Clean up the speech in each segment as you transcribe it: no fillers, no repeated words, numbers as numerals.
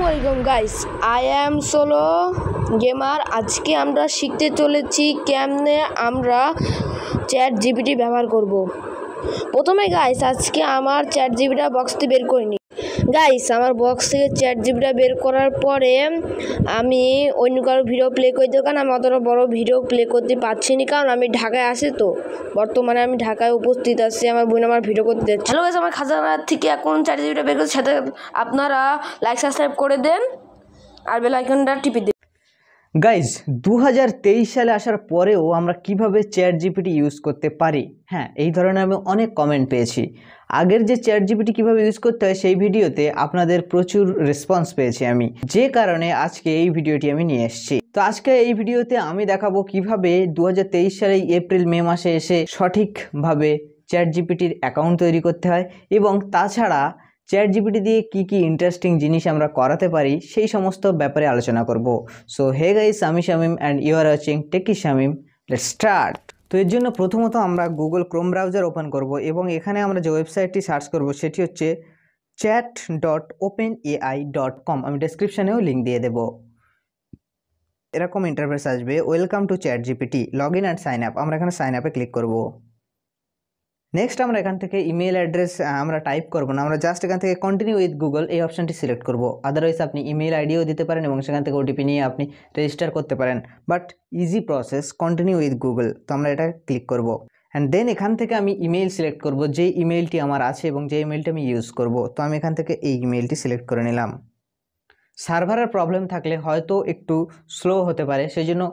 আসসালামাইকুম guys, I am solo gamer. আজকে আমরা শিখতে চলেছি কেমনে আমরা চ্যাট জিপিটি ব্যবহার করব। প্রথমে গাইস আজকে আমার চ্যাট জিপিটা বক্স থেকে বের করিনি গাইস। আমার বক্স থেকে চ্যাট জিপিটা বের করার পরে আমি অন্য কারো ভিডিও প্লে করে দিই, কারণ আমি অতটা বড় ভিডিও প্লে করতে পারছি না, কারণ আমি ঢাকায় আছি। তো বর্তমানে আমি ঢাকায় উপস্থিত আছি, আমার বোন আমার ভিডিও করতে দেখছি। হ্যালো গাইস, আমার খাজানার থেকে এখন চ্যাট জিপিটা বের করছি, সাথে আপনারা লাইক সাবস্ক্রাইব করে দেন আর বেল আইকনটা টিপে দিন। গাইজ 2023 সালে আসার পরেও আমরা কিভাবে চ্যাট জিপিটি ইউজ করতে পারি, হ্যাঁ এই ধরনের আমি অনেক কমেন্ট পেয়েছি। আগের যে চ্যাট জিপিটি কীভাবে ইউজ করতে হয় সেই ভিডিওতে আপনাদের প্রচুর রেসপন্স পেয়েছি আমি, যে কারণে আজকে এই ভিডিওটি আমি নিয়ে এসেছি। তো আজকে এই ভিডিওতে আমি দেখাবো কিভাবে 2023 সালে এপ্রিল মে মাসে এসে সঠিকভাবে চ্যাট জিপিটির অ্যাকাউন্ট তৈরি করতে হয়, এবং তাছাড়া চ্যাট জিপিটি দিয়ে কি কি ইন্টারেস্টিং জিনিস আমরা করাতে পারি সেই সমস্ত ব্যাপারে আলোচনা করব। সো হে গাইস, আমি Shamim and you are watching techie Shamim. Let's start. তো এর জন্য প্রথমত আমরা গুগল ক্রোম ব্রাউজার ওপেন করব, এবং এখানে আমরা যে ওয়েবসাইটটি সার্চ করব সেটি হচ্ছে chat.openai.com। আমি ডেসক্রিপশানেও লিঙ্ক দিয়ে দেব। এরকম ইন্টারফেস আসবে, welcome to chat GPT, log in and sign up. আমরা এখানে সাইন আপে ক্লিক করব। নেক্সট আমরা এখান থেকে ইমেল অ্যাড্রেস আমরা টাইপ করব না, আমরা জাস্ট এখান থেকে কন্টিনিউ উইথ গুগল এই অপশানটি সিলেক্ট করব। আদারওয়াইজ আপনি ইমেল আইডিও দিতে পারেন এবং সেখান থেকে ওটিপি নিয়ে আপনি রেজিস্টার করতে পারেন, but easy process continue with Google. তো আমরা এটা ক্লিক করব, অ্যান্ড দেন এখান থেকে আমি ইমেল সিলেক্ট করব যে ইমেলটি আমার আছে এবং যে ইমেলটি আমি ইউজ করব। তো আমি এখান থেকে এই ইমেলটি সিলেক্ট করে নিলাম। সার্ভারের প্রবলেম থাকলে হয়তো একটু স্লো হতে পারে, সেই জন্য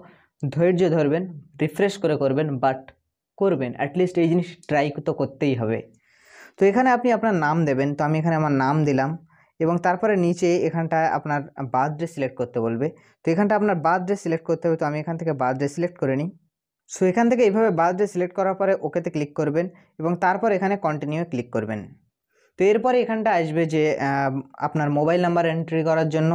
ধৈর্য ধরবেন, রিফ্রেশ করে করবেন, বাট করবেন অ্যাটলিস্ট এই জিনিস ট্রাই তো করতেই হবে। তো এখানে আপনি আপনার নাম দেবেন। তো আমি এখানে আমার নাম দিলাম, এবং তারপরে নিচে এখানটায় আপনার বার্থডে সিলেক্ট করতে বলবে। তো এখানটা আপনার বার্থডে সিলেক্ট করতে হবে। তো আমি এখান থেকে বার্থডে সিলেক্ট করে নিই। সো এখান থেকে এইভাবে বার্থডে সিলেক্ট করার পরে ওকেতে ক্লিক করবেন, এবং তারপর এখানে কন্টিনিউ ক্লিক করবেন। তো এরপরে এখানটা আসবে যে আপনার মোবাইল নাম্বার এন্ট্রি করার জন্য,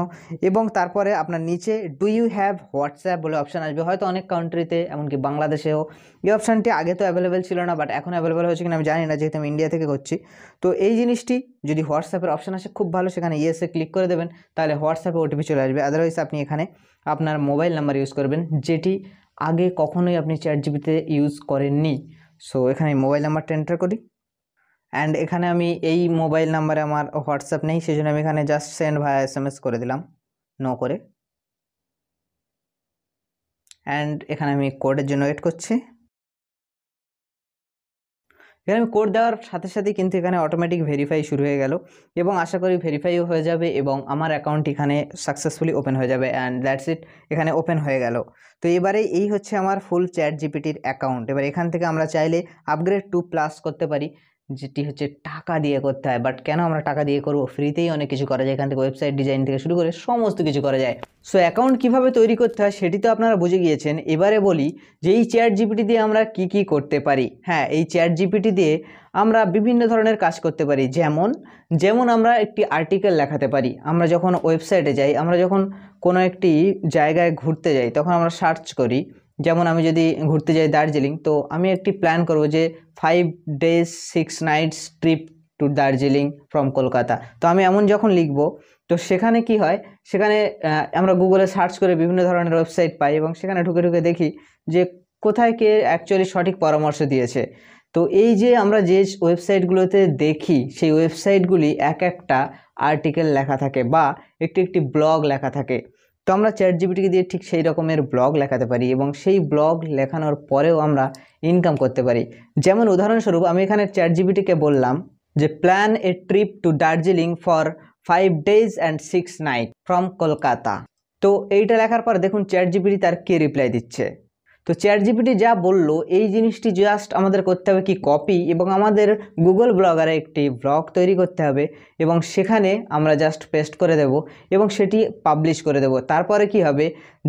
এবং তারপরে আপনার নিচে ডু ইউ হ্যাভ হোয়াটসঅ্যাপ বলে অপশান আসবে। হয়তো অনেক কান্ট্রিতে এমনকি বাংলাদেশেও এই অপশানটি আগে তো অ্যাভেলেবেল ছিল না, বাট এখন অ্যাভেলেবেল হয়েছে কিনা আমি জানি না, যেহেতু আমি ইন্ডিয়া থেকে করছি। তো এই জিনিসটি যদি হোয়াটসঅ্যাপের অপশান আসে খুব ভালো, সেখানে ইয়েসে ক্লিক করে দেবেন, তাহলে হোয়াটসঅ্যাপে ওটিপি চলে আসবে। আদারওয়াইজ আপনি এখানে আপনার মোবাইল নাম্বার ইউজ করবেন, যেটি আগে কখনোই আপনি চ্যাট জিপিটিতে ইউজ করেননি। সো এখানে মোবাইল নাম্বারটা এন্টার করি, অ্যান্ড এখানে আমি এই মোবাইল নাম্বারে আমার হোয়াটসঅ্যাপ নেই, সেই জন্য আমি এখানে জাস্ট সেন্ড ভায়া SMS করে দিলাম নো করে, অ্যান্ড এখানে আমি কোডের জন্য ওয়েট করছি। এখানে আমি কোড দেওয়ার সাথে সাথেই কিন্তু এখানে অটোমেটিক ভেরিফাই শুরু হয়ে গেল, এবং আশা করি ভেরিফাইও হয়ে যাবে এবং আমার অ্যাকাউন্ট এখানে সাকসেসফুলি ওপেন হয়ে যাবে, অ্যান্ড দ্যাটস ইট, এখানে ওপেন হয়ে গেল। তো এবারে এই হচ্ছে আমার ফুল চ্যাট জিপিটির অ্যাকাউন্ট। এবার এখান থেকে আমরা চাইলে আপগ্রেড টু প্লাস করতে পারি, যেটি হচ্ছে টাকা দিয়ে করতে হয়। বাট কেন আমরা টাকা দিয়ে করবো? ফ্রিতেই অনেক কিছু করা যায়, এখান থেকে ওয়েবসাইট ডিজাইন থেকে শুরু করে সমস্ত কিছু করা যায়। সো অ্যাকাউন্ট কীভাবে তৈরি করতে হয় সেটি তো আপনারা বুঝে গিয়েছেন। এবারে বলি যে এই চ্যাট জিপিটি দিয়ে আমরা কি কি করতে পারি। হ্যাঁ, এই চ্যাট জিপিটি দিয়ে আমরা বিভিন্ন ধরনের কাজ করতে পারি। যেমন আমরা একটি আর্টিকেল লেখাতে পারি। আমরা যখন ওয়েবসাইটে যাই, আমরা যখন কোনো একটি জায়গায় ঘুরতে যাই, তখন আমরা সার্চ করি। যেমন আমি যদি ঘুরতে যাই দার্জিলিং, তো আমি একটি প্ল্যান করব যে 5 days 6 nights trip to Darjeeling from Kolkata. তো আমি এমন যখন লিখব, তো সেখানে কি হয়, সেখানে আমরা গুগলে সার্চ করে বিভিন্ন ধরনের ওয়েবসাইট পাই, এবং সেখানে ঢুকে ঢুকে দেখি যে কোথায় কে অ্যাকচুয়ালি সঠিক পরামর্শ দিয়েছে। তো এই যে আমরা যে ওয়েবসাইটগুলোতে দেখি, সেই ওয়েবসাইটগুলি এক একটা আর্টিকেল লেখা থাকে বা একটি একটি ব্লগ লেখা থাকে। তো আমরা চ্যাট জিপিটিকে দিয়ে ঠিক সেই রকমের ব্লগ লেখাতে পারি, এবং সেই ব্লগ লেখানোর পরেও আমরা ইনকাম করতে পারি। যেমন উদাহরণস্বরূপ আমি এখানে চ্যাট জিপিটিকে বললাম যে plan a trip to Darjeeling for 5 days and 6 nights from Kolkata. তো এইটা লেখার পর দেখুন চ্যাট জিপিটি তার কে রিপ্লাই দিচ্ছে। তো চ্যাট জিপিটি যা বললো এই জিনিসটি জাস্ট আমাদের করতে হবে কি কপি, এবং আমাদের গুগল ব্লগারে একটি ব্লগ তৈরি করতে হবে, এবং সেখানে আমরা জাস্ট পেস্ট করে দেব এবং সেটি পাবলিশ করে দেব। তারপরে কি হবে,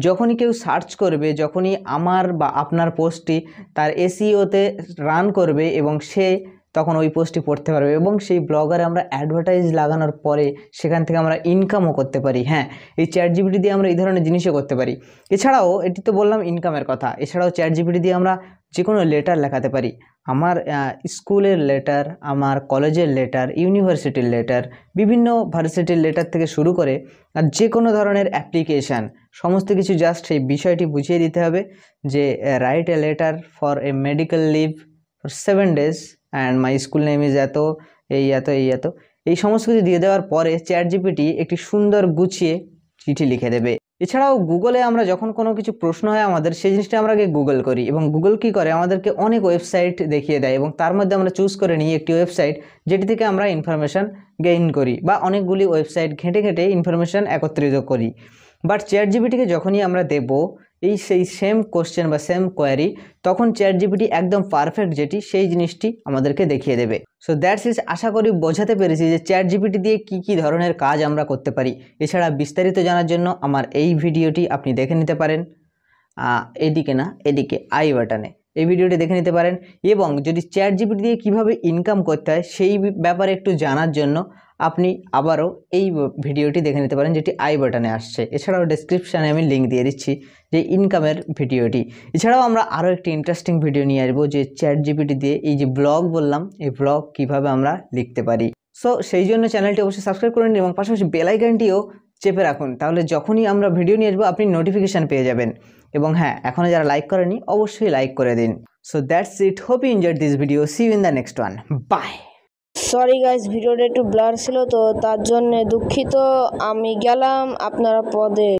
যখনই কেউ সার্চ করবে, যখনই আমার বা আপনার পোস্টটি তার এসইওতে রান করবে এবং সে তখন ওই পোস্টটি পড়তে পারবে এবং সেই ব্লগারে আমরা অ্যাডভার্টাইজ লাগানোর পরে সেখান থেকে আমরা ইনকামও করতে পারি। হ্যাঁ, এই চ্যাট জিপিটি দিয়ে আমরা এই ধরনের জিনিসও করতে পারি। এছাড়াও এটি তো বললাম ইনকামের কথা, এছাড়াও চ্যাট জিপিটি দিয়ে আমরা যে কোনো লেটার লেখাতে পারি। আমার স্কুলের লেটার, আমার কলেজের লেটার, ইউনিভার্সিটির লেটার, বিভিন্ন ভার্সিটির লেটার থেকে শুরু করে আর যে কোনো ধরনের অ্যাপ্লিকেশান সমস্ত কিছু জাস্ট সেই বিষয়টি বুঝিয়ে দিতে হবে যে write a letter for a medical leave for 7 days and my school name is এত, এই সমস্ত কিছু দিয়ে দেওয়ার পরে চ্যাট জিপিটি একটি সুন্দর গুছিয়ে চিঠি লিখে দেবে। এছাড়াও গুগলে আমরা যখন কোনো কিছু প্রশ্ন হয় আমাদের, সেই জিনিসটা আমরা আগে গুগল করি এবং গুগল কী করে আমাদেরকে অনেক ওয়েবসাইট দেখিয়ে দেয় এবং তার মধ্যে আমরা চুজ করে নিই একটি ওয়েবসাইট যেটি থেকে আমরা ইনফরমেশান গেইন করি বা অনেকগুলি ওয়েবসাইট ঘেঁটে ঘেঁটে ইনফরমেশান একত্রিত করি। বাট চ্যাট জিপিটিকে যখনই আমরা দেব সেই সেম কোশ্চেন বা সেম কোয়ারি, তখন চ্যাট জিপিটি একদম পারফেক্ট যেটি সেই জিনিসটি আমাদেরকে দেখিয়ে দেবে। সো দ্যাটস ইজ, আশা করি বোঝাতে পেরেছি যে চ্যাট জিপিটি দিয়ে কী ধরনের কাজ আমরা করতে পারি। এছাড়া বিস্তারিত জানার জন্য আমার এই ভিডিওটি আপনি দেখে নিতে পারেন, এদিকে আই বাটনে এই ভিডিওটি দেখে নিতে পারেন। এবং যদি চ্যাট জিপিটি দিয়ে কীভাবে ইনকাম করতে হয় সেই ব্যাপারে একটু জানার জন্য আপনি আবারও এই ভিডিওটি দেখে নিতে পারেন যেটি আই বাটনে আসছে। এছাড়াও ডেসক্রিপশানে আমি লিঙ্ক দিয়ে দিচ্ছি যে ইনকামের ভিডিওটি। এছাড়াও আমরা আরও একটি ইন্টারেস্টিং ভিডিও নিয়ে আসবো যে চ্যাট জিপিটি দিয়ে এই যে ব্লগ বললাম, এই ব্লগ কীভাবে আমরা লিখতে পারি। সো সেই জন্য চ্যানেলটি অবশ্যই সাবস্ক্রাইব করে নিন এবং পাশাপাশি বেল আইকনটিও চেপে রাখুন, তাহলে যখনই আমরা ভিডিও নিয়ে আসবো আপনি নোটিফিকেশান পেয়ে যাবেন। এবং হ্যাঁ, এখনও যারা লাইক করেনি অবশ্যই লাইক করে দিন। So that's it, hope you enjoyed this video, see you in the next one, bye. Sorry guys, ভিডিওটা একটু ব্লার ছিল তো তার জন্য দুঃখিত। আমি গেলাম, আপনারা পদে